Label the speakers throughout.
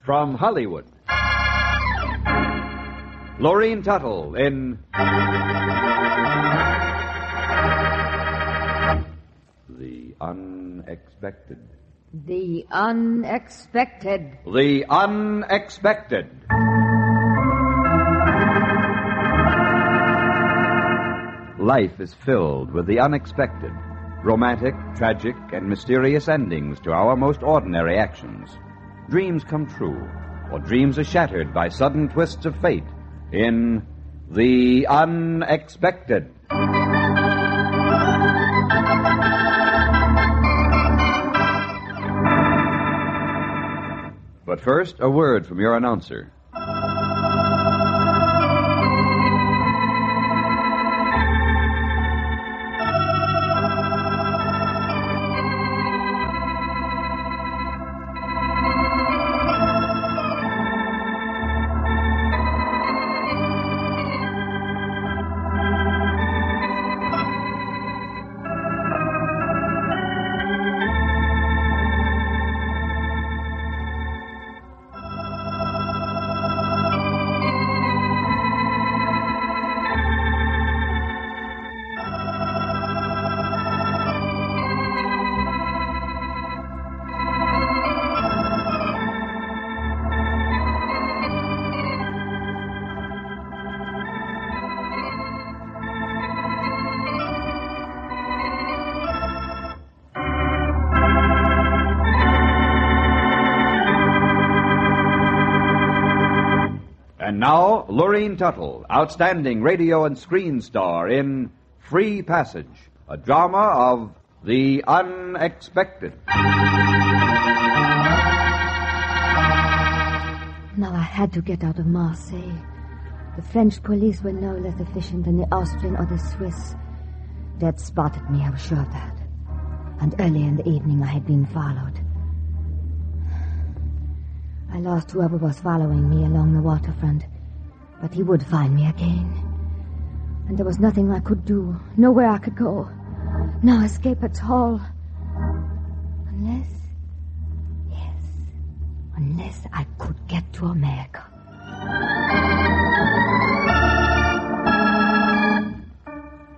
Speaker 1: From Hollywood, Lorene Tuttle in The Unexpected.
Speaker 2: The Unexpected.
Speaker 1: The Unexpected. Life is filled with the unexpected, romantic, tragic, and mysterious endings to our most ordinary actions. Dreams come true, or dreams are shattered by sudden twists of fate in The Unexpected. But first, a word from your announcer. And now, Lorene Tuttle, outstanding radio and screen star in Free Passage, a drama of The Unexpected.
Speaker 2: Now I had to get out of Marseille. The French police were no less efficient than the Austrian or the Swiss. They had spotted me, I was sure of that. And early in the evening I had been followed. I lost whoever was following me along the waterfront, but he would find me again. And there was nothing I could do, nowhere I could go. No escape at all. Unless I could get to America.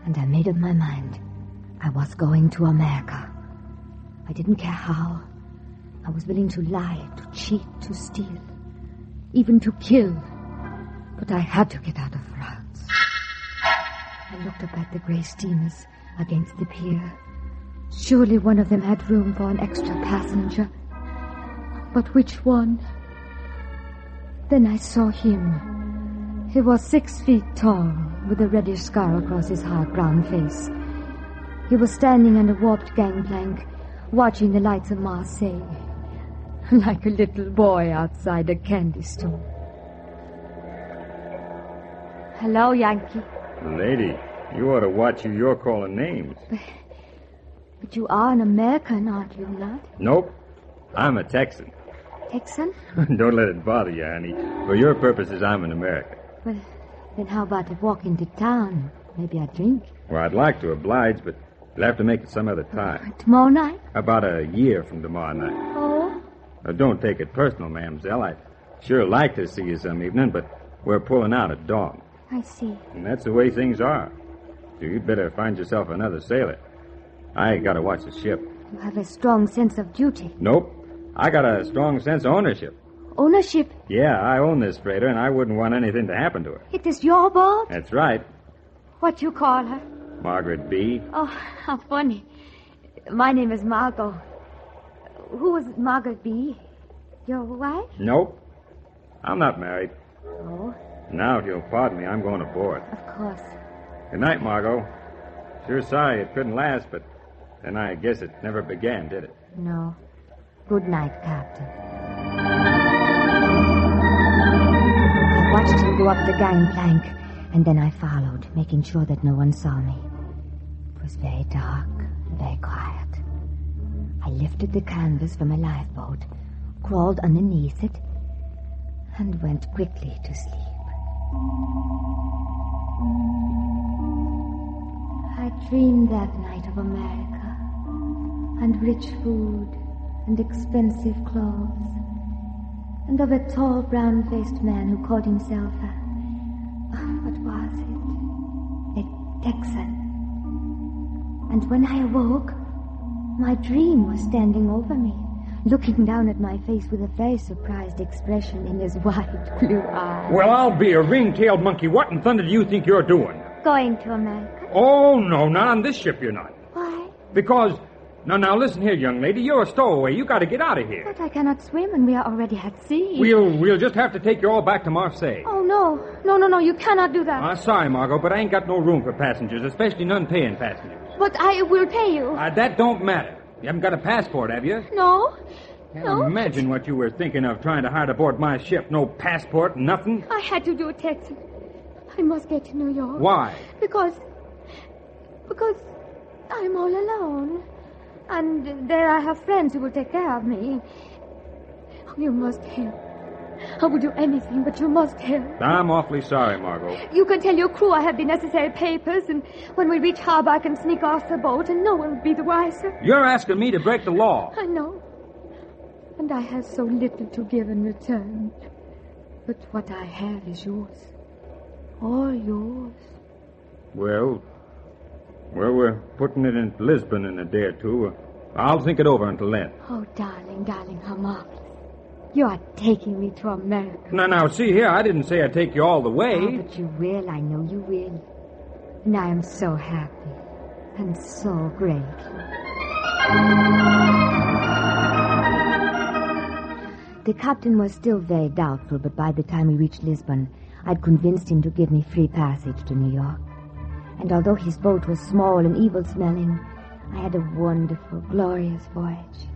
Speaker 2: And I made up my mind. I was going to America. I didn't care how. I was willing to lie, to cheat, to steal, even to kill. But I had to get out of France. I looked up at the gray steamers against the pier. Surely one of them had room for an extra passenger. But which one? Then I saw him. He was 6 feet tall, with a reddish scar across his hard brown face. He was standing on a warped gangplank, watching the lights of Marseille, like a little boy outside a candy store. Hello, Yankee.
Speaker 3: Lady, you ought to watch who you're calling names.
Speaker 2: But you are an American, aren't you, not?
Speaker 3: Nope. I'm a Texan.
Speaker 2: Texan?
Speaker 3: Don't let it bother you, honey. For your purposes, I'm an American.
Speaker 2: Well, then how about a walk into town? Maybe a drink?
Speaker 3: Well, I'd like to oblige, but we'll have to make it some other time.
Speaker 2: Tomorrow night?
Speaker 3: About a year from tomorrow night.
Speaker 2: Oh?
Speaker 3: Don't take it personal, mademoiselle. I'd sure like to see you some evening, but we're pulling out at dawn.
Speaker 2: I see.
Speaker 3: And that's the way things are. So you'd better find yourself another sailor. I gotta watch the ship.
Speaker 2: You have a strong sense of duty.
Speaker 3: Nope. I got a strong sense of ownership.
Speaker 2: Ownership?
Speaker 3: Yeah, I own this freighter, and I wouldn't want anything to happen to her.
Speaker 2: It is your boat?
Speaker 3: That's right.
Speaker 2: What you call her?
Speaker 3: Margaret B.
Speaker 2: Oh, how funny. My name is Margot. Who is Margaret B? Your wife?
Speaker 3: Nope. I'm not married.
Speaker 2: Oh?
Speaker 3: Now, if you'll pardon me, I'm going aboard.
Speaker 2: Of course.
Speaker 3: Good night, Margot. Sure sorry it couldn't last, but then I guess it never began, did it?
Speaker 2: No. Good night, Captain. I watched him go up the gangplank, and then I followed, making sure that no one saw me. It was very dark, very quiet. I lifted the canvas from a lifeboat, crawled underneath it, and went quickly to sleep. I dreamed that night of America, and rich food, and expensive clothes, and of a tall, brown-faced man who called himself what was it? A Texan. And when I awoke, my dream was standing over me, looking down at my face with a very surprised expression in his wide blue eyes.
Speaker 3: Well, I'll be a ring-tailed monkey. What in thunder do you think you're doing?
Speaker 2: Going to America.
Speaker 3: Oh, no, not on this ship you're not.
Speaker 2: Why?
Speaker 3: Because... Now, listen here, young lady. You're a stowaway. You got to get out of here.
Speaker 2: But I cannot swim, and we are already at sea.
Speaker 3: We'll just have to take you all back to Marseille.
Speaker 2: Oh, no. No, you cannot do that.
Speaker 3: Sorry, Margot, but I ain't got no room for passengers, especially none paying passengers.
Speaker 2: But I will pay you.
Speaker 3: That don't matter. You haven't got a passport, have you?
Speaker 2: No.
Speaker 3: Can't imagine what you were thinking of trying to hide aboard my ship. No passport, nothing.
Speaker 2: I had to do it, Texan. I must get to New York.
Speaker 3: Why?
Speaker 2: Because I'm all alone. And there I have friends who will take care of me. Oh, you must help. I will do anything, but you must help.
Speaker 3: I'm awfully sorry, Margot.
Speaker 2: You can tell your crew I have the necessary papers, and when we reach harbor, I can sneak off the boat, and no one will be the wiser.
Speaker 3: You're asking me to break the law.
Speaker 2: I know. And I have so little to give in return. But what I have is yours. All yours.
Speaker 3: Well, we're putting it in Lisbon in a day or two. I'll think it over until then.
Speaker 2: Oh, darling, how marvelous. You are taking me to America.
Speaker 3: Now, see here, I didn't say I'd take you all the way.
Speaker 2: Oh, but you will, I know you will. And I am so happy and so grateful. The captain was still very doubtful, but by the time we reached Lisbon, I'd convinced him to give me free passage to New York. And although his boat was small and evil-smelling, I had a wonderful, glorious voyage.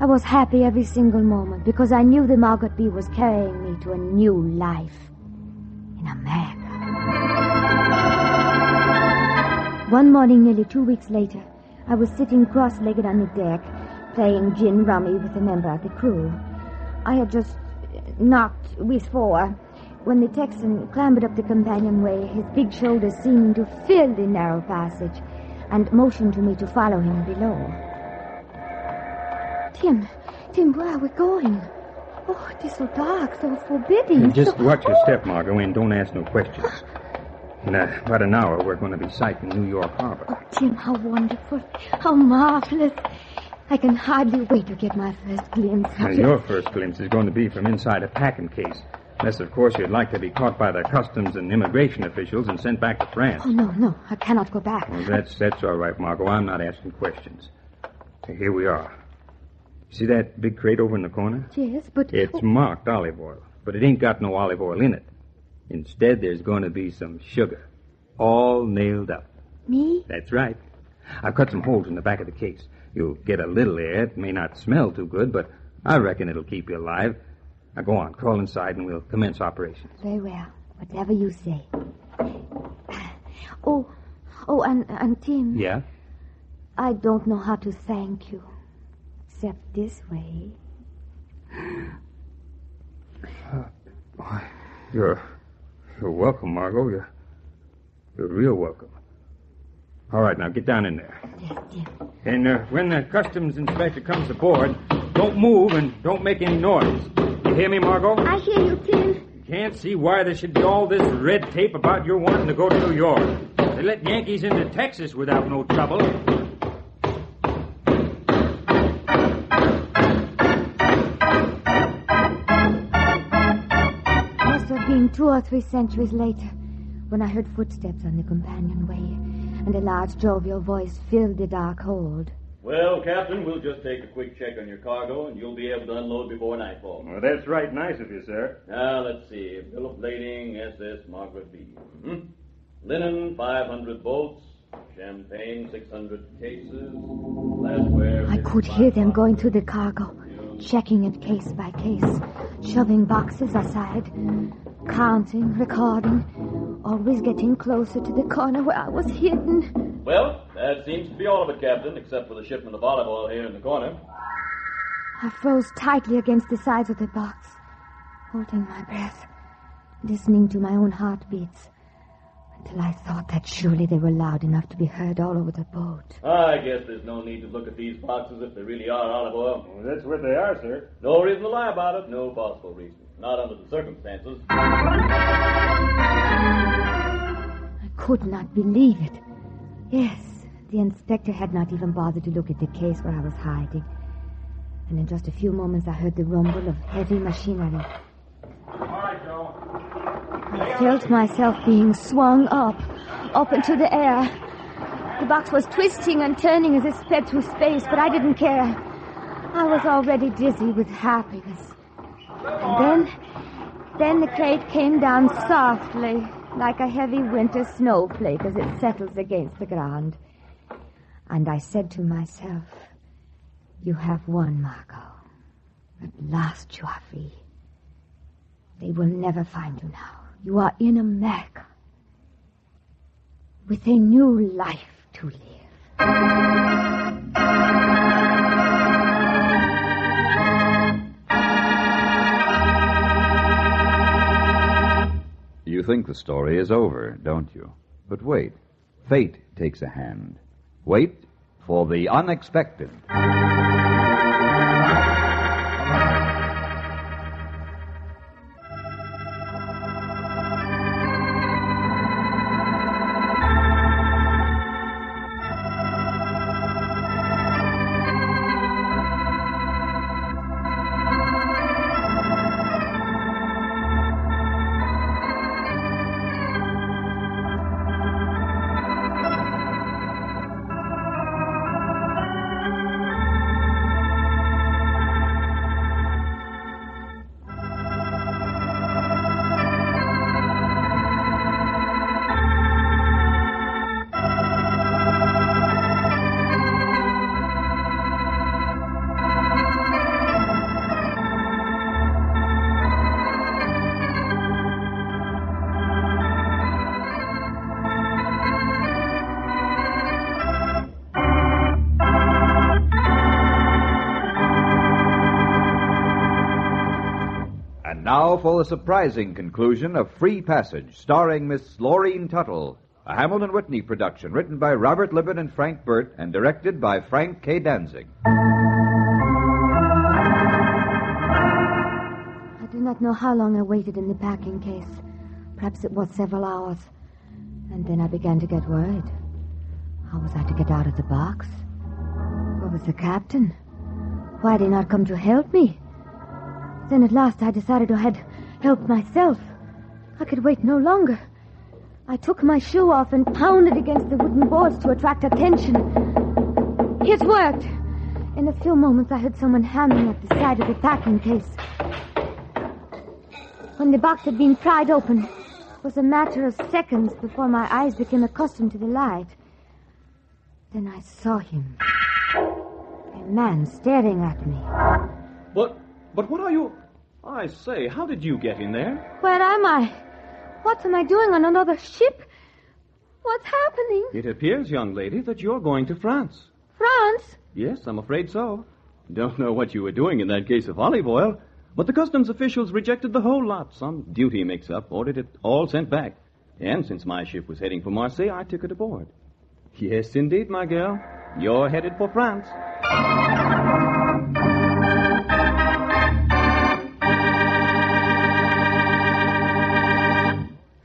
Speaker 2: I was happy every single moment because I knew the Margaret B was carrying me to a new life in America. One morning, nearly 2 weeks later, I was sitting cross-legged on the deck, playing gin rummy with a member of the crew. I had just knocked with 4 when the Texan clambered up the companionway, his big shoulders seeming to fill the narrow passage, and motioned to me to follow him below. Tim, where are we going? Oh, it is so dark, so forbidding.
Speaker 3: Just watch your step, Margot, and don't ask no questions. In about an hour, we're going to be sighting New York Harbor.
Speaker 2: Oh, Tim, how wonderful, how marvelous. I can hardly wait to get my first glimpse of it.
Speaker 3: Your first glimpse is going to be from inside a packing case. Unless, of course, you'd like to be caught by the customs and immigration officials and sent back to France.
Speaker 2: Oh, no, I cannot go back.
Speaker 3: Well, that's all right, Margot. I'm not asking questions. Here we are. See that big crate over in the corner?
Speaker 2: Yes, but...
Speaker 3: It's marked olive oil, but it ain't got no olive oil in it. Instead, there's going to be some sugar, all nailed up.
Speaker 2: Me?
Speaker 3: That's right. I've cut some holes in the back of the case. You'll get a little air. It may not smell too good, but I reckon it'll keep you alive. Now, go on, crawl inside, and we'll commence operations.
Speaker 2: Very well. Whatever you say. Oh, and Tim.
Speaker 3: Yeah?
Speaker 2: I don't know how to thank you, except this way.
Speaker 3: You're welcome, Margot. You're real welcome. All right, now get down in there.
Speaker 2: Yes, Tim.
Speaker 3: And when the customs inspector comes aboard, don't move and don't make any noise. You hear me, Margot?
Speaker 2: I hear you, Tim.
Speaker 3: Can't see why there should be all this red tape about your wanting to go to New York. They let Yankees into Texas without no trouble.
Speaker 2: It must have been 2 or 3 centuries later when I heard footsteps on the companionway, and a large, jovial voice filled the dark hold.
Speaker 4: Well, Captain, we'll just take a quick check on your cargo, and you'll be able to unload before nightfall.
Speaker 3: Well, that's right nice of you, sir.
Speaker 4: Now, let's see. Bill of lading, SS Margaret B. Linen, 500 bolts. Champagne, 600 cases. Glassware...
Speaker 2: I could hear them going through the cargo, checking it case by case, shoving boxes aside, counting, recording, always getting closer to the corner where I was hidden.
Speaker 4: Well, that seems to be all of it, Captain, except for the shipment of olive oil here in the corner.
Speaker 2: I froze tightly against the sides of the box, holding my breath, listening to my own heartbeats. Till I thought that surely they were loud enough to be heard all over the boat.
Speaker 4: I guess there's no need to look at these boxes if they really are olive oil.
Speaker 5: Well, that's what they are, sir.
Speaker 4: No reason to lie about it. No possible reason. Not under the circumstances.
Speaker 2: I could not believe it. Yes, the inspector had not even bothered to look at the case where I was hiding. And in just a few moments I heard the rumble of heavy machinery.
Speaker 5: All right, Joe.
Speaker 2: I felt myself being swung up into the air. The box was twisting and turning as it sped through space, but I didn't care. I was already dizzy with happiness. And then the crate came down softly, like a heavy winter snowflake as it settles against the ground. And I said to myself, "You have won, Margot. At last you are free. They will never find you now. You are in America, with a new life to live."
Speaker 1: You think the story is over, don't you? But wait. Fate takes a hand. Wait for the unexpected. Now for the surprising conclusion of Free Passage, starring Miss Laureen Tuttle, a Hamilton Whitney production written by Robert Libet and Frank Burt and directed by Frank K. Danzig.
Speaker 2: I do not know how long I waited in the packing case. Perhaps it was several hours. And then I began to get worried. How was I to get out of the box? Where was the captain? Why had he not come to help me? Then at last I decided I had help myself. I could wait no longer. I took my shoe off and pounded against the wooden boards to attract attention. It worked. In a few moments I heard someone hammering at the side of the packing case. When the box had been pried open, it was a matter of seconds before my eyes became accustomed to the light. Then I saw him. A man staring at me.
Speaker 6: But what are you... I say, how did you get in there?
Speaker 2: Where am I? What am I doing on another ship? What's happening?
Speaker 6: It appears, young lady, that you're going to France.
Speaker 2: France?
Speaker 6: Yes, I'm afraid so. Don't know what you were doing in that case of olive oil, but the customs officials rejected the whole lot. Some duty mix-up, ordered it all sent back. And since my ship was heading for Marseille, I took it aboard. Yes, indeed, my girl. You're headed for France.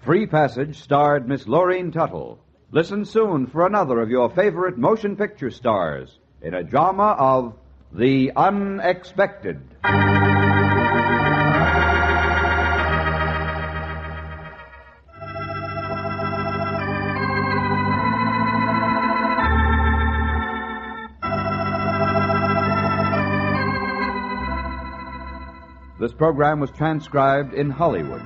Speaker 1: Free Passage starred Miss Laureen Tuttle. Listen soon for another of your favorite motion picture stars in a drama of the unexpected. This program was transcribed in Hollywood.